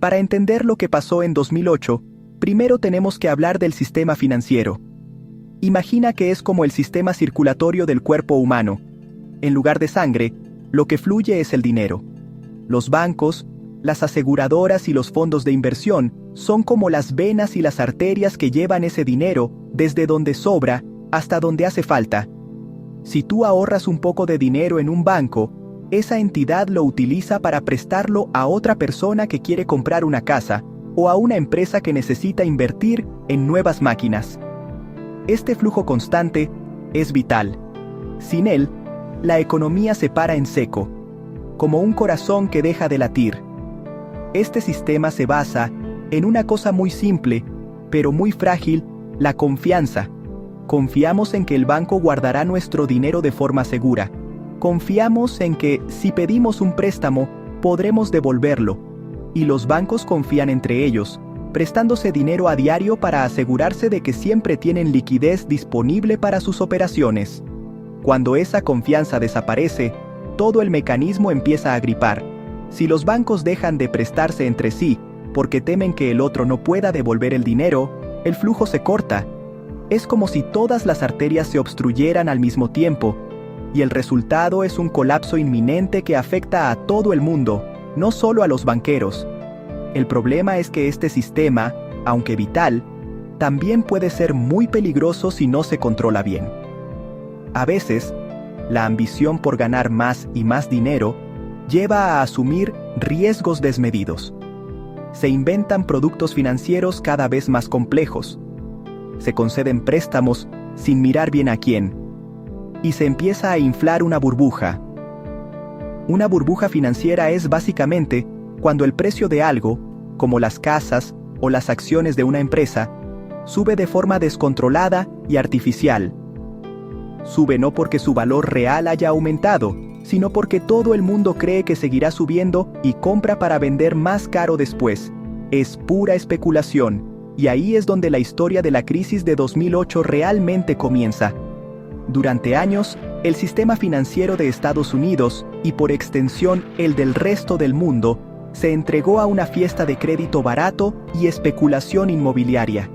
Para entender lo que pasó en 2008, primero tenemos que hablar del sistema financiero. Imagina que es como el sistema circulatorio del cuerpo humano. En lugar de sangre, lo que fluye es el dinero. Los bancos, las aseguradoras y los fondos de inversión son como las venas y las arterias que llevan ese dinero desde donde sobra hasta donde hace falta. Si tú ahorras un poco de dinero en un banco, esa entidad lo utiliza para prestarlo a otra persona que quiere comprar una casa o a una empresa que necesita invertir en nuevas máquinas. Este flujo constante es vital. Sin él, la economía se para en seco, como un corazón que deja de latir. Este sistema se basa en una cosa muy simple, pero muy frágil: la confianza. Confiamos en que el banco guardará nuestro dinero de forma segura. Confiamos en que, si pedimos un préstamo, podremos devolverlo. Y los bancos confían entre ellos, prestándose dinero a diario para asegurarse de que siempre tienen liquidez disponible para sus operaciones. Cuando esa confianza desaparece, todo el mecanismo empieza a gripar. Si los bancos dejan de prestarse entre sí, porque temen que el otro no pueda devolver el dinero, el flujo se corta. Es como si todas las arterias se obstruyeran al mismo tiempo, y el resultado es un colapso inminente que afecta a todo el mundo, no solo a los banqueros. El problema es que este sistema, aunque vital, también puede ser muy peligroso si no se controla bien. A veces, la ambición por ganar más y más dinero lleva a asumir riesgos desmedidos. Se inventan productos financieros cada vez más complejos. Se conceden préstamos sin mirar bien a quién. Y se empieza a inflar una burbuja. Una burbuja financiera es básicamente cuando el precio de algo, como las casas o las acciones de una empresa, sube de forma descontrolada y artificial. Sube no porque su valor real haya aumentado, sino porque todo el mundo cree que seguirá subiendo y compra para vender más caro después. Es pura especulación, y ahí es donde la historia de la crisis de 2008 realmente comienza. Durante años, el sistema financiero de Estados Unidos, y por extensión el del resto del mundo, se entregó a una fiesta de crédito barato y especulación inmobiliaria.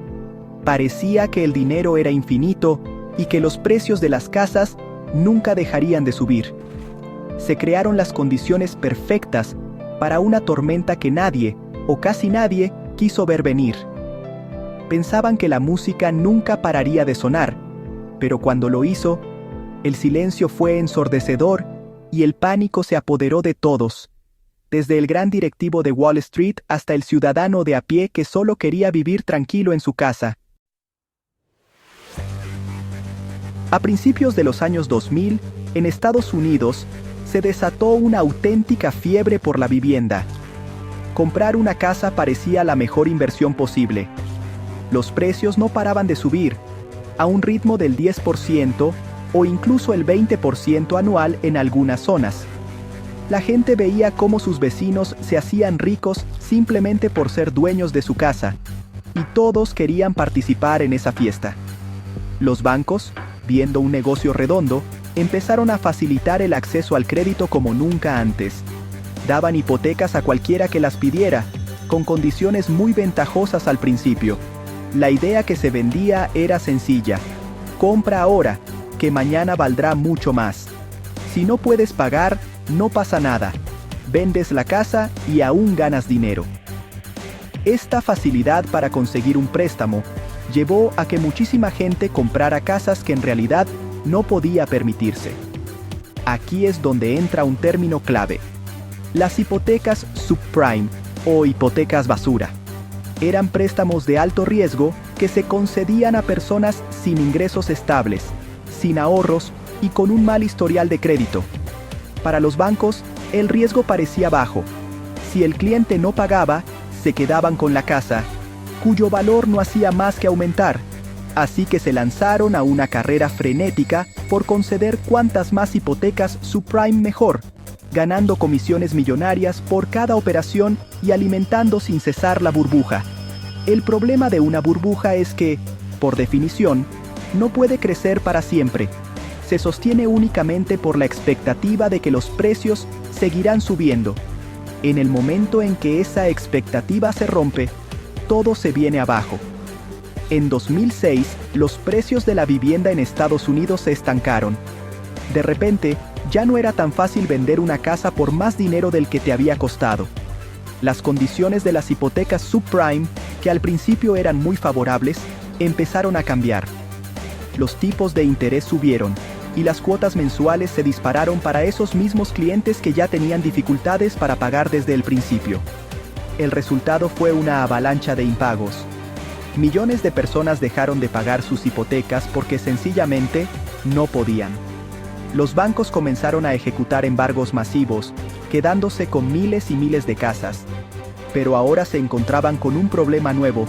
Parecía que el dinero era infinito y que los precios de las casas nunca dejarían de subir. Se crearon las condiciones perfectas para una tormenta que nadie, o casi nadie, quiso ver venir. Pensaban que la música nunca pararía de sonar, pero cuando lo hizo, el silencio fue ensordecedor y el pánico se apoderó de todos, desde el gran directivo de Wall Street hasta el ciudadano de a pie que solo quería vivir tranquilo en su casa. A principios de los años 2000, en Estados Unidos, se desató una auténtica fiebre por la vivienda. Comprar una casa parecía la mejor inversión posible. Los precios no paraban de subir, a un ritmo del 10% o incluso el 20% anual en algunas zonas. La gente veía cómo sus vecinos se hacían ricos simplemente por ser dueños de su casa, y todos querían participar en esa fiesta. Los bancos, viendo un negocio redondo, empezaron a facilitar el acceso al crédito como nunca antes. Daban hipotecas a cualquiera que las pidiera, con condiciones muy ventajosas al principio. La idea que se vendía era sencilla: compra ahora, que mañana valdrá mucho más. Si no puedes pagar, no pasa nada. Vendes la casa y aún ganas dinero. Esta facilidad para conseguir un préstamo llevó a que muchísima gente comprara casas que en realidad no podía permitirse. Aquí es donde entra un término clave: las hipotecas subprime o hipotecas basura. Eran préstamos de alto riesgo que se concedían a personas sin ingresos estables, sin ahorros y con un mal historial de crédito. Para los bancos, el riesgo parecía bajo. Si el cliente no pagaba, se quedaban con la casa, cuyo valor no hacía más que aumentar. Así que se lanzaron a una carrera frenética por conceder cuantas más hipotecas subprime mejor, ganando comisiones millonarias por cada operación y alimentando sin cesar la burbuja. El problema de una burbuja es que, por definición, no puede crecer para siempre. Se sostiene únicamente por la expectativa de que los precios seguirán subiendo. En el momento en que esa expectativa se rompe, todo se viene abajo. En 2006, los precios de la vivienda en Estados Unidos se estancaron. De repente, ya no era tan fácil vender una casa por más dinero del que te había costado. Las condiciones de las hipotecas subprime, que al principio eran muy favorables, empezaron a cambiar. Los tipos de interés subieron, y las cuotas mensuales se dispararon para esos mismos clientes que ya tenían dificultades para pagar desde el principio. El resultado fue una avalancha de impagos. Millones de personas dejaron de pagar sus hipotecas porque sencillamente no podían. Los bancos comenzaron a ejecutar embargos masivos, quedándose con miles y miles de casas. Pero ahora se encontraban con un problema nuevo.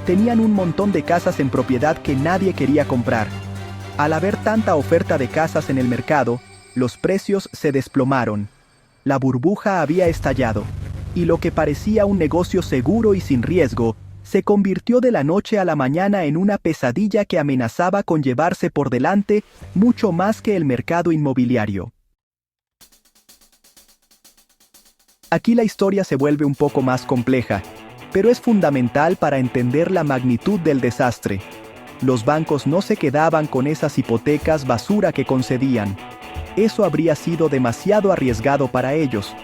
Tenían un montón de casas en propiedad que nadie quería comprar. Al haber tanta oferta de casas en el mercado, los precios se desplomaron. La burbuja había estallado, y lo que parecía un negocio seguro y sin riesgo, se convirtió de la noche a la mañana en una pesadilla que amenazaba con llevarse por delante mucho más que el mercado inmobiliario. Aquí la historia se vuelve un poco más compleja, pero es fundamental para entender la magnitud del desastre. Los bancos no se quedaban con esas hipotecas basura que concedían. Eso habría sido demasiado arriesgado para ellos.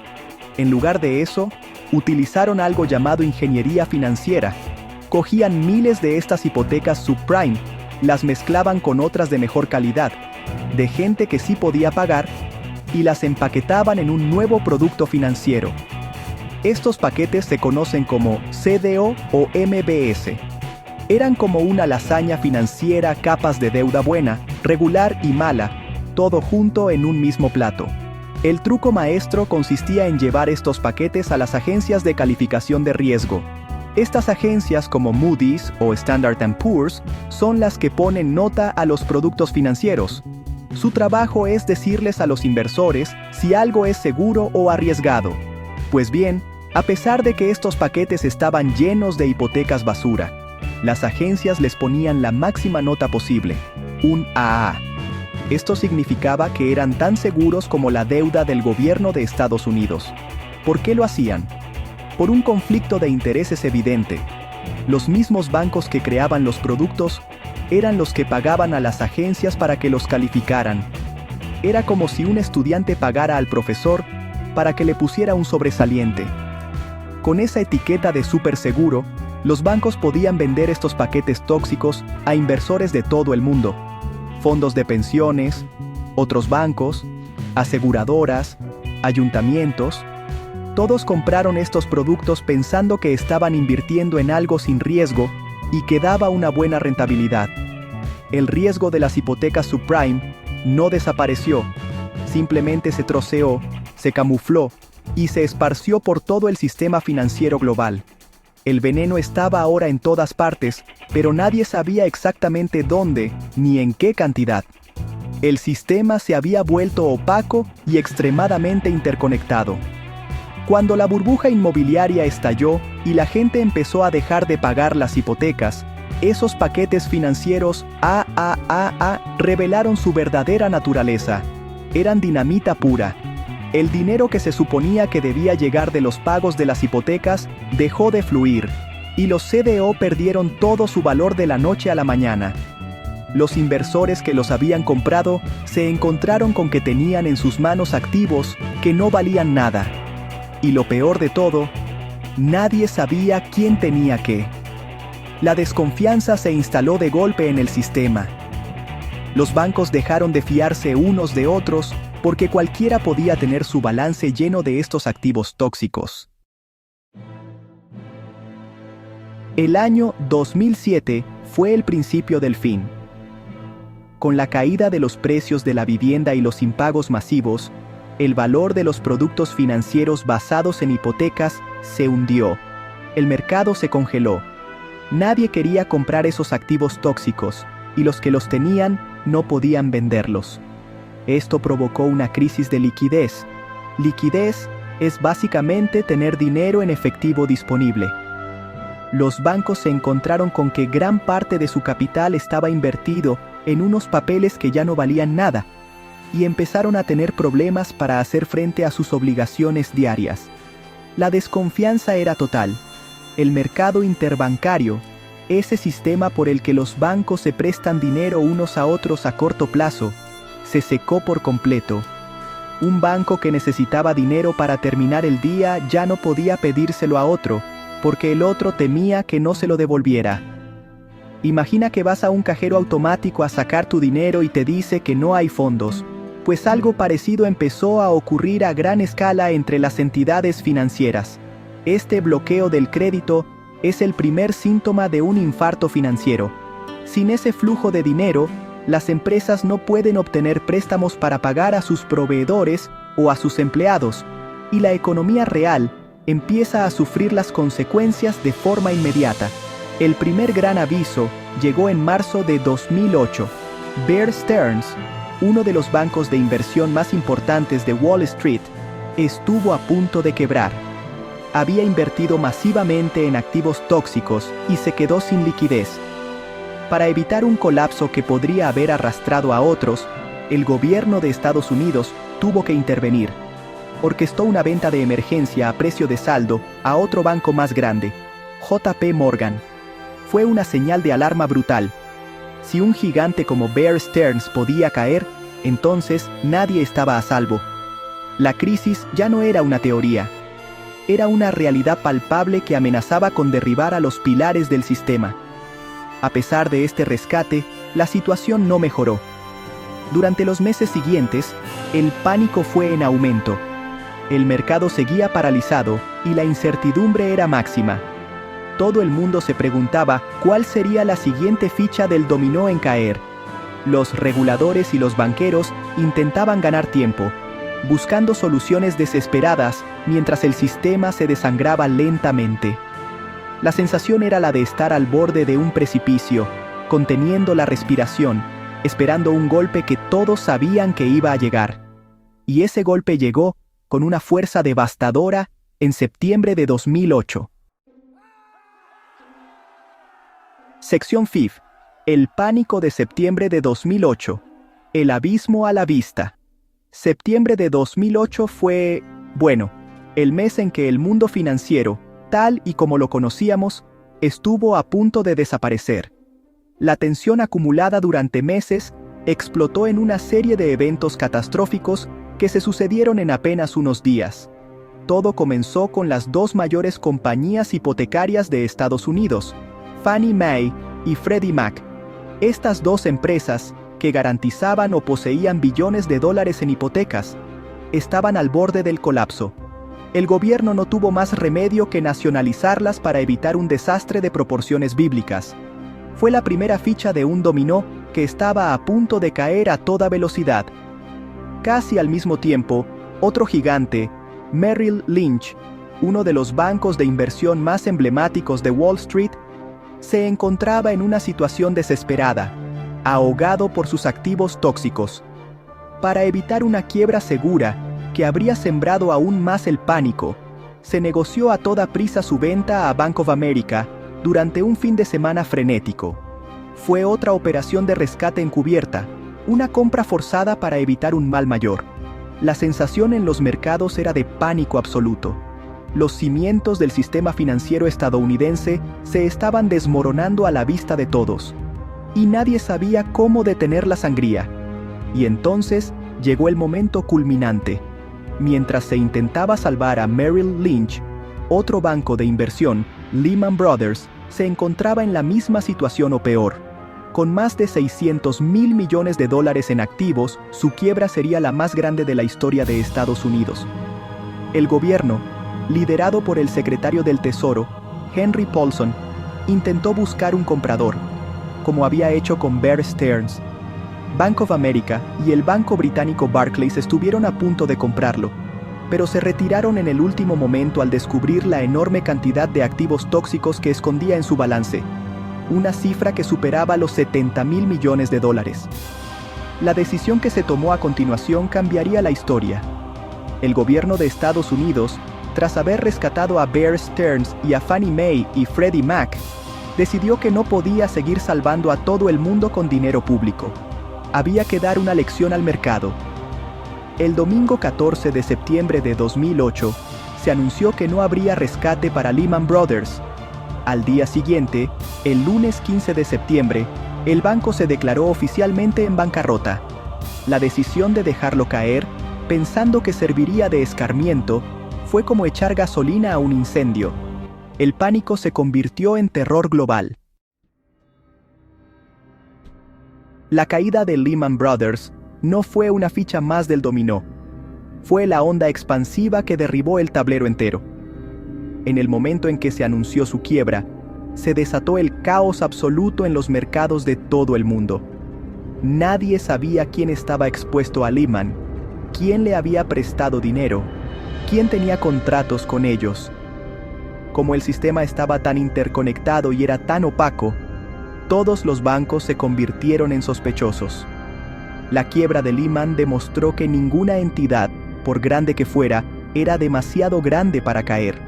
En lugar de eso, utilizaron algo llamado ingeniería financiera. Cogían miles de estas hipotecas subprime, las mezclaban con otras de mejor calidad, de gente que sí podía pagar, y las empaquetaban en un nuevo producto financiero. Estos paquetes se conocen como CDO o MBS. Eran como una lasaña financiera, capas de deuda buena, regular y mala, todo junto en un mismo plato. El truco maestro consistía en llevar estos paquetes a las agencias de calificación de riesgo. Estas agencias como Moody's o Standard & Poor's son las que ponen nota a los productos financieros. Su trabajo es decirles a los inversores si algo es seguro o arriesgado. Pues bien, a pesar de que estos paquetes estaban llenos de hipotecas basura, las agencias les ponían la máxima nota posible, un AA. Esto significaba que eran tan seguros como la deuda del gobierno de Estados Unidos. ¿Por qué lo hacían? Por un conflicto de intereses evidente. Los mismos bancos que creaban los productos eran los que pagaban a las agencias para que los calificaran. Era como si un estudiante pagara al profesor para que le pusiera un sobresaliente. Con esa etiqueta de súper seguro, los bancos podían vender estos paquetes tóxicos a inversores de todo el mundo. Fondos de pensiones, otros bancos, aseguradoras, ayuntamientos. Todos compraron estos productos pensando que estaban invirtiendo en algo sin riesgo y que daba una buena rentabilidad. El riesgo de las hipotecas subprime no desapareció, simplemente se troceó, se camufló y se esparció por todo el sistema financiero global. El veneno estaba ahora en todas partes, pero nadie sabía exactamente dónde ni en qué cantidad. El sistema se había vuelto opaco y extremadamente interconectado. Cuando la burbuja inmobiliaria estalló y la gente empezó a dejar de pagar las hipotecas, esos paquetes financieros AAA revelaron su verdadera naturaleza. Eran dinamita pura. El dinero que se suponía que debía llegar de los pagos de las hipotecas dejó de fluir, y los CDO perdieron todo su valor de la noche a la mañana. Los inversores que los habían comprado se encontraron con que tenían en sus manos activos que no valían nada. Y lo peor de todo, nadie sabía quién tenía qué. La desconfianza se instaló de golpe en el sistema. Los bancos dejaron de fiarse unos de otros porque cualquiera podía tener su balance lleno de estos activos tóxicos. El año 2007 fue el principio del fin. Con la caída de los precios de la vivienda y los impagos masivos, el valor de los productos financieros basados en hipotecas se hundió. El mercado se congeló. Nadie quería comprar esos activos tóxicos, y los que los tenían no podían venderlos. Esto provocó una crisis de liquidez. Liquidez es básicamente tener dinero en efectivo disponible. Los bancos se encontraron con que gran parte de su capital estaba invertido en unos papeles que ya no valían nada, y empezaron a tener problemas para hacer frente a sus obligaciones diarias. La desconfianza era total. El mercado interbancario, ese sistema por el que los bancos se prestan dinero unos a otros a corto plazo, se secó por completo. Un banco que necesitaba dinero para terminar el día ya no podía pedírselo a otro, porque el otro temía que no se lo devolviera. Imagina que vas a un cajero automático a sacar tu dinero y te dice que no hay fondos, pues algo parecido empezó a ocurrir a gran escala entre las entidades financieras. Este bloqueo del crédito es el primer síntoma de un infarto financiero. Sin ese flujo de dinero, las empresas no pueden obtener préstamos para pagar a sus proveedores o a sus empleados, y la economía real empieza a sufrir las consecuencias de forma inmediata. El primer gran aviso llegó en marzo de 2008. Bear Stearns, uno de los bancos de inversión más importantes de Wall Street, estuvo a punto de quebrar. Había invertido masivamente en activos tóxicos y se quedó sin liquidez. Para evitar un colapso que podría haber arrastrado a otros, el gobierno de Estados Unidos tuvo que intervenir. Orquestó una venta de emergencia a precio de saldo a otro banco más grande, JP Morgan. Fue una señal de alarma brutal. Si un gigante como Bear Stearns podía caer, entonces nadie estaba a salvo. La crisis ya no era una teoría. Era una realidad palpable que amenazaba con derribar a los pilares del sistema. A pesar de este rescate, la situación no mejoró. Durante los meses siguientes, el pánico fue en aumento. El mercado seguía paralizado y la incertidumbre era máxima. Todo el mundo se preguntaba cuál sería la siguiente ficha del dominó en caer. Los reguladores y los banqueros intentaban ganar tiempo, buscando soluciones desesperadas mientras el sistema se desangraba lentamente. La sensación era la de estar al borde de un precipicio, conteniendo la respiración, esperando un golpe que todos sabían que iba a llegar. Y ese golpe llegó con una fuerza devastadora en septiembre de 2008. Sección FIF. El pánico de septiembre de 2008. El abismo a la vista. Septiembre de 2008 fue, el mes en que el mundo financiero, tal y como lo conocíamos, estuvo a punto de desaparecer. La tensión acumulada durante meses explotó en una serie de eventos catastróficos que se sucedieron en apenas unos días. Todo comenzó con las dos mayores compañías hipotecarias de Estados Unidos, Fannie Mae y Freddie Mac. Estas dos empresas, que garantizaban o poseían billones de dólares en hipotecas, estaban al borde del colapso. El gobierno no tuvo más remedio que nacionalizarlas para evitar un desastre de proporciones bíblicas. Fue la primera ficha de un dominó que estaba a punto de caer a toda velocidad. Casi al mismo tiempo, otro gigante, Merrill Lynch, uno de los bancos de inversión más emblemáticos de Wall Street, se encontraba en una situación desesperada, ahogado por sus activos tóxicos. Para evitar una quiebra segura que habría sembrado aún más el pánico, se negoció a toda prisa su venta a Bank of America durante un fin de semana frenético. Fue otra operación de rescate encubierta, una compra forzada para evitar un mal mayor. La sensación en los mercados era de pánico absoluto. Los cimientos del sistema financiero estadounidense se estaban desmoronando a la vista de todos, y nadie sabía cómo detener la sangría. Y entonces llegó el momento culminante. Mientras se intentaba salvar a Merrill Lynch, otro banco de inversión, Lehman Brothers, se encontraba en la misma situación o peor. Con más de $600 mil millones en activos, su quiebra sería la más grande de la historia de Estados Unidos. El gobierno, liderado por el secretario del Tesoro, Henry Paulson, intentó buscar un comprador, como había hecho con Bear Stearns. Bank of America y el banco británico Barclays estuvieron a punto de comprarlo, pero se retiraron en el último momento al descubrir la enorme cantidad de activos tóxicos que escondía en su balance, una cifra que superaba los $70 mil millones. La decisión que se tomó a continuación cambiaría la historia. El gobierno de Estados Unidos, tras haber rescatado a Bear Stearns y a Fannie Mae y Freddie Mac, decidió que no podía seguir salvando a todo el mundo con dinero público. Había que dar una lección al mercado. El domingo 14 de septiembre de 2008, se anunció que no habría rescate para Lehman Brothers. Al día siguiente, el lunes 15 de septiembre, el banco se declaró oficialmente en bancarrota. La decisión de dejarlo caer, pensando que serviría de escarmiento, fue como echar gasolina a un incendio. El pánico se convirtió en terror global. La caída de Lehman Brothers no fue una ficha más del dominó. Fue la onda expansiva que derribó el tablero entero. En el momento en que se anunció su quiebra, se desató el caos absoluto en los mercados de todo el mundo. Nadie sabía quién estaba expuesto a Lehman, quién le había prestado dinero, quién tenía contratos con ellos. Como el sistema estaba tan interconectado y era tan opaco, todos los bancos se convirtieron en sospechosos. La quiebra de Lehman demostró que ninguna entidad, por grande que fuera, era demasiado grande para caer.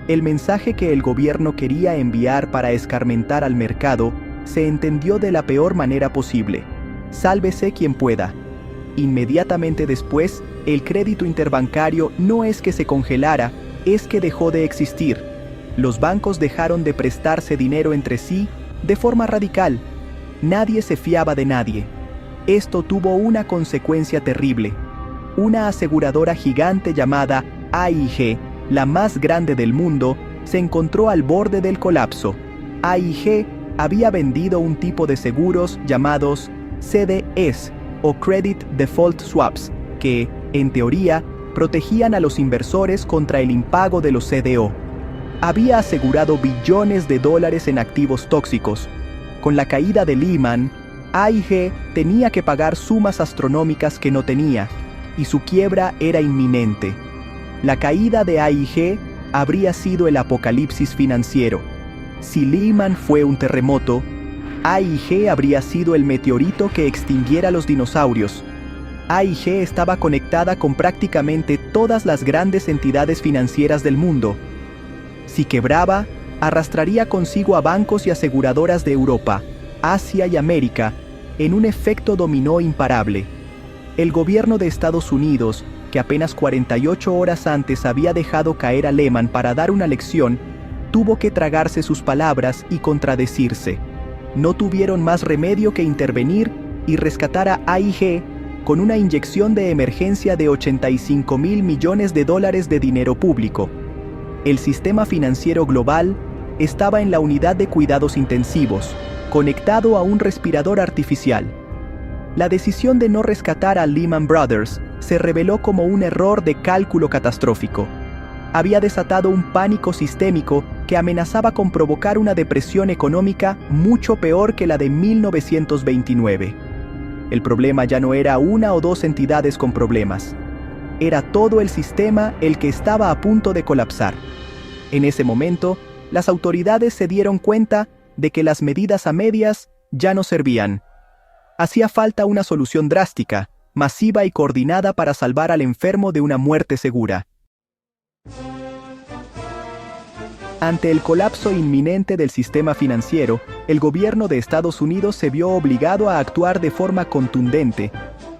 El mensaje que el gobierno quería enviar para escarmentar al mercado se entendió de la peor manera posible. Sálvese quien pueda. Inmediatamente después, el crédito interbancario no es que se congelara, es que dejó de existir. Los bancos dejaron de prestarse dinero entre sí de forma radical. Nadie se fiaba de nadie. Esto tuvo una consecuencia terrible. Una aseguradora gigante llamada AIG, la más grande del mundo, se encontró al borde del colapso. AIG había vendido un tipo de seguros llamados CDS o Credit Default Swaps, que, en teoría, protegían a los inversores contra el impago de los CDO. Había asegurado billones de dólares en activos tóxicos. Con la caída de Lehman, AIG tenía que pagar sumas astronómicas que no tenía, y su quiebra era inminente. La caída de AIG habría sido el apocalipsis financiero. Si Lehman fue un terremoto, AIG habría sido el meteorito que extinguiera los dinosaurios. AIG estaba conectada con prácticamente todas las grandes entidades financieras del mundo. Si quebraba, arrastraría consigo a bancos y aseguradoras de Europa, Asia y América, en un efecto dominó imparable. El gobierno de Estados Unidos, que apenas 48 horas antes había dejado caer a Lehman para dar una lección, tuvo que tragarse sus palabras y contradecirse. No tuvieron más remedio que intervenir y rescatar a AIG con una inyección de emergencia de $85.000 millones de dinero público. El sistema financiero global estaba en la unidad de cuidados intensivos, conectado a un respirador artificial. La decisión de no rescatar a Lehman Brothers se reveló como un error de cálculo catastrófico. Había desatado un pánico sistémico que amenazaba con provocar una depresión económica mucho peor que la de 1929. El problema ya no era una o dos entidades con problemas. Era todo el sistema el que estaba a punto de colapsar. En ese momento, las autoridades se dieron cuenta de que las medidas a medias ya no servían. Hacía falta una solución drástica, masiva y coordinada para salvar al enfermo de una muerte segura. Ante el colapso inminente del sistema financiero, el gobierno de Estados Unidos se vio obligado a actuar de forma contundente.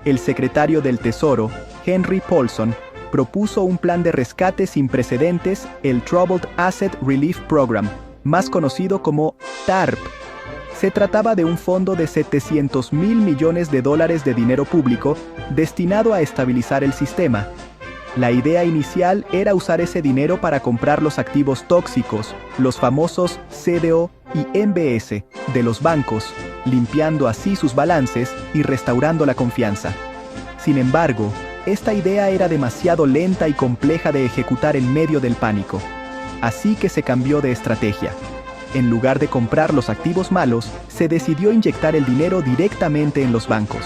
El secretario del Tesoro, Henry Paulson, propuso un plan de rescate sin precedentes, el Troubled Asset Relief Program, más conocido como TARP. Se trataba de un fondo de $700.000 millones de dinero público destinado a estabilizar el sistema. La idea inicial era usar ese dinero para comprar los activos tóxicos, los famosos CDO y MBS, de los bancos, limpiando así sus balances y restaurando la confianza. Sin embargo, esta idea era demasiado lenta y compleja de ejecutar en medio del pánico. Así que se cambió de estrategia. En lugar de comprar los activos malos, se decidió inyectar el dinero directamente en los bancos.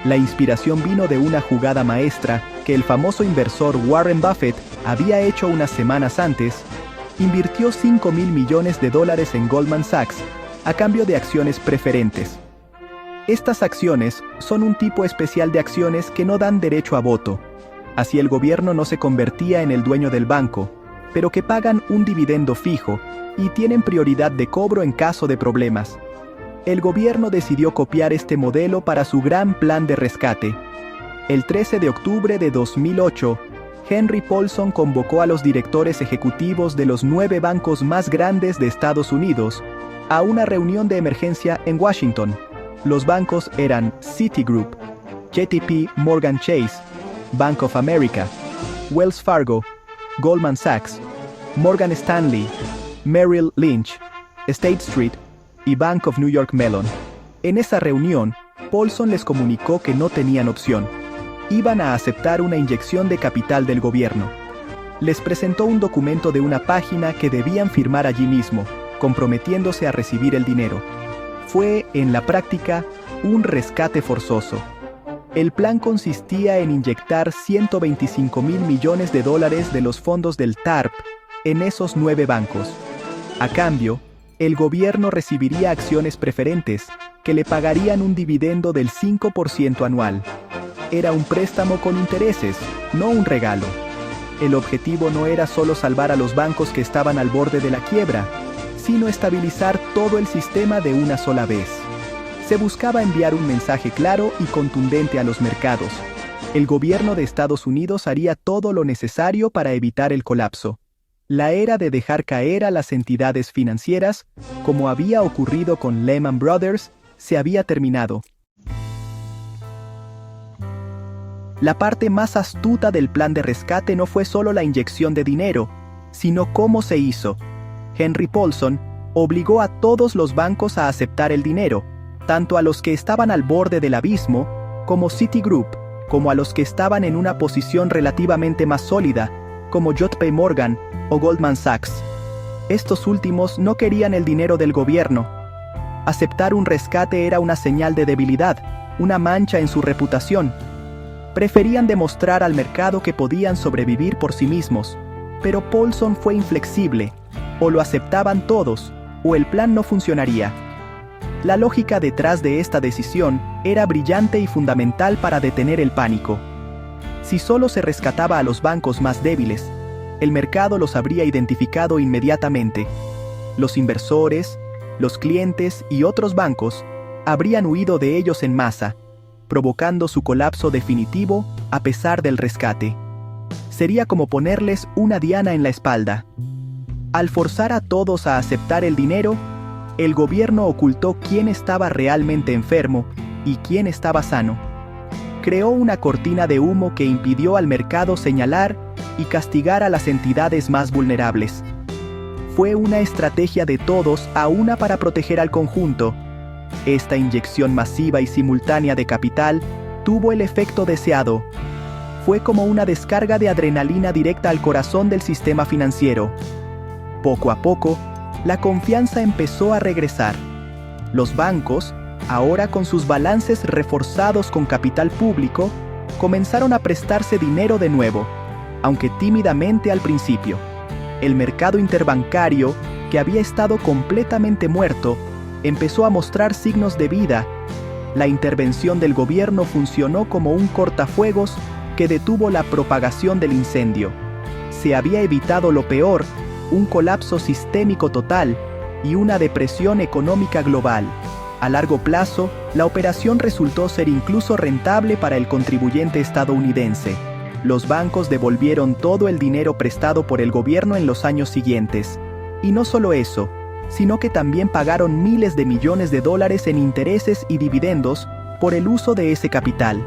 La inspiración vino de una jugada maestra que el famoso inversor Warren Buffett había hecho unas semanas antes. Invirtió $5.000 millones en Goldman Sachs a cambio de acciones preferentes. Estas acciones son un tipo especial de acciones que no dan derecho a voto. Así el gobierno no se convertía en el dueño del banco, pero que pagan un dividendo fijo y tienen prioridad de cobro en caso de problemas. El gobierno decidió copiar este modelo para su gran plan de rescate. El 13 de octubre de 2008, Henry Paulson convocó a los directores ejecutivos de los 9 bancos más grandes de Estados Unidos a una reunión de emergencia en Washington. Los bancos eran Citigroup, JP Morgan Chase, Bank of America, Wells Fargo, Goldman Sachs, Morgan Stanley, Merrill Lynch, State Street y Bank of New York Mellon. En esa reunión, Paulson les comunicó que no tenían opción. Iban a aceptar una inyección de capital del gobierno. Les presentó un documento de una página que debían firmar allí mismo, comprometiéndose a recibir el dinero. Fue, en la práctica, un rescate forzoso. El plan consistía en inyectar $125 mil millones de los fondos del TARP en esos 9 bancos. A cambio, el gobierno recibiría acciones preferentes que le pagarían un dividendo del 5% anual. Era un préstamo con intereses, no un regalo. El objetivo no era solo salvar a los bancos que estaban al borde de la quiebra, sino estabilizar todo el sistema de una sola vez. Se buscaba enviar un mensaje claro y contundente a los mercados. El gobierno de Estados Unidos haría todo lo necesario para evitar el colapso. La era de dejar caer a las entidades financieras, como había ocurrido con Lehman Brothers, se había terminado. La parte más astuta del plan de rescate no fue solo la inyección de dinero, sino cómo se hizo. Henry Paulson obligó a todos los bancos a aceptar el dinero, tanto a los que estaban al borde del abismo, como Citigroup, como a los que estaban en una posición relativamente más sólida, como JP Morgan o Goldman Sachs. Estos últimos no querían el dinero del gobierno. Aceptar un rescate era una señal de debilidad, una mancha en su reputación. Preferían demostrar al mercado que podían sobrevivir por sí mismos, pero Paulson fue inflexible. O lo aceptaban todos, o el plan no funcionaría. La lógica detrás de esta decisión era brillante y fundamental para detener el pánico. Si solo se rescataba a los bancos más débiles, el mercado los habría identificado inmediatamente. Los inversores, los clientes y otros bancos habrían huido de ellos en masa, provocando su colapso definitivo a pesar del rescate. Sería como ponerles una diana en la espalda. Al forzar a todos a aceptar el dinero, el gobierno ocultó quién estaba realmente enfermo y quién estaba sano. Creó una cortina de humo que impidió al mercado señalar y castigar a las entidades más vulnerables. Fue una estrategia de todos a una para proteger al conjunto. Esta inyección masiva y simultánea de capital tuvo el efecto deseado. Fue como una descarga de adrenalina directa al corazón del sistema financiero. Poco a poco, la confianza empezó a regresar. Los bancos, ahora con sus balances reforzados con capital público, comenzaron a prestarse dinero de nuevo, aunque tímidamente al principio. El mercado interbancario, que había estado completamente muerto, empezó a mostrar signos de vida. La intervención del gobierno funcionó como un cortafuegos que detuvo la propagación del incendio. Se había evitado lo peor, un colapso sistémico total y una depresión económica global. A largo plazo, la operación resultó ser incluso rentable para el contribuyente estadounidense. Los bancos devolvieron todo el dinero prestado por el gobierno en los años siguientes. Y no solo eso, sino que también pagaron miles de millones de dólares en intereses y dividendos por el uso de ese capital.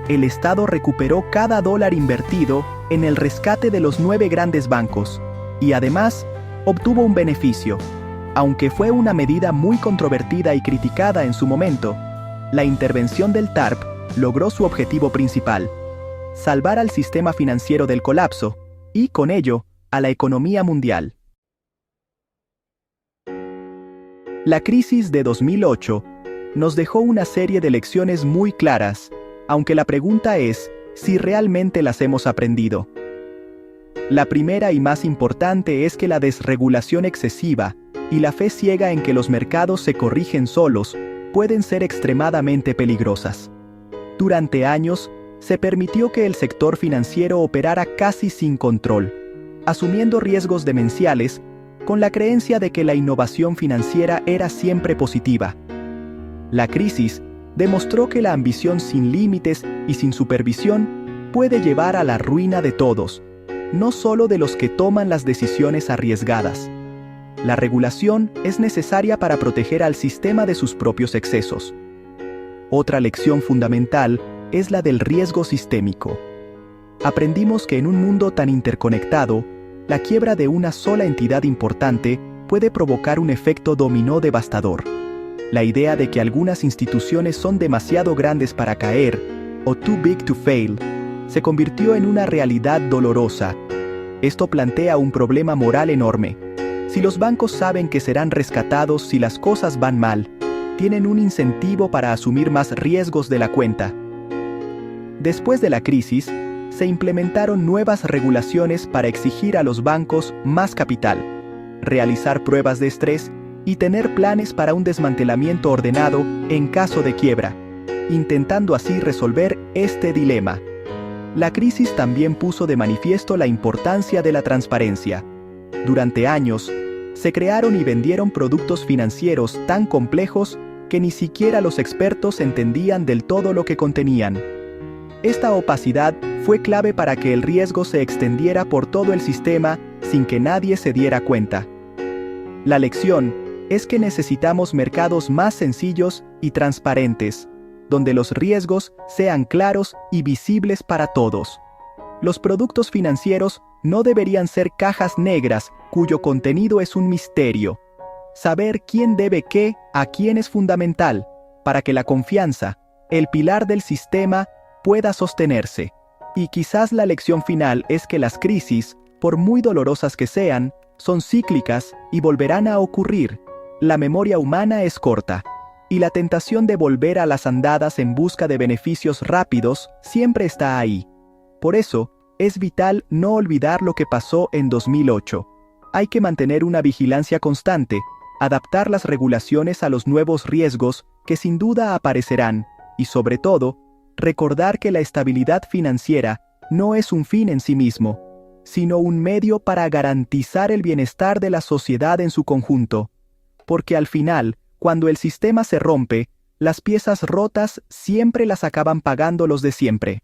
El Estado recuperó cada dólar invertido en el rescate de los 9 grandes bancos, y además obtuvo un beneficio. Aunque fue una medida muy controvertida y criticada en su momento, la intervención del TARP logró su objetivo principal: salvar al sistema financiero del colapso y, con ello, a la economía mundial. La crisis de 2008 nos dejó una serie de lecciones muy claras, aunque la pregunta es si realmente las hemos aprendido. La primera y más importante es que la desregulación excesiva y la fe ciega en que los mercados se corrigen solos pueden ser extremadamente peligrosas. Durante años, se permitió que el sector financiero operara casi sin control, asumiendo riesgos demenciales con la creencia de que la innovación financiera era siempre positiva. La crisis demostró que la ambición sin límites y sin supervisión puede llevar a la ruina de todos, no solo de los que toman las decisiones arriesgadas. La regulación es necesaria para proteger al sistema de sus propios excesos. Otra lección fundamental es la del riesgo sistémico. Aprendimos que en un mundo tan interconectado, la quiebra de una sola entidad importante puede provocar un efecto dominó devastador. La idea de que algunas instituciones son demasiado grandes para caer, o too big to fail, se convirtió en una realidad dolorosa. Esto plantea un problema moral enorme. Si los bancos saben que serán rescatados si las cosas van mal, tienen un incentivo para asumir más riesgos de la cuenta. Después de la crisis, se implementaron nuevas regulaciones para exigir a los bancos más capital, realizar pruebas de estrés y tener planes para un desmantelamiento ordenado en caso de quiebra, intentando así resolver este dilema. La crisis también puso de manifiesto la importancia de la transparencia. Durante años, se crearon y vendieron productos financieros tan complejos que ni siquiera los expertos entendían del todo lo que contenían. Esta opacidad fue clave para que el riesgo se extendiera por todo el sistema sin que nadie se diera cuenta. La lección es que necesitamos mercados más sencillos y transparentes, donde los riesgos sean claros y visibles para todos. Los productos financieros no deberían ser cajas negras cuyo contenido es un misterio. Saber quién debe qué a quién es fundamental para que la confianza, el pilar del sistema, pueda sostenerse. Y quizás la lección final es que las crisis, por muy dolorosas que sean, son cíclicas y volverán a ocurrir. La memoria humana es corta, y la tentación de volver a las andadas en busca de beneficios rápidos siempre está ahí. Por eso, es vital no olvidar lo que pasó en 2008. Hay que mantener una vigilancia constante, adaptar las regulaciones a los nuevos riesgos que sin duda aparecerán, y sobre todo, recordar que la estabilidad financiera no es un fin en sí mismo, sino un medio para garantizar el bienestar de la sociedad en su conjunto. Porque al final, cuando el sistema se rompe, las piezas rotas siempre las acaban pagando los de siempre.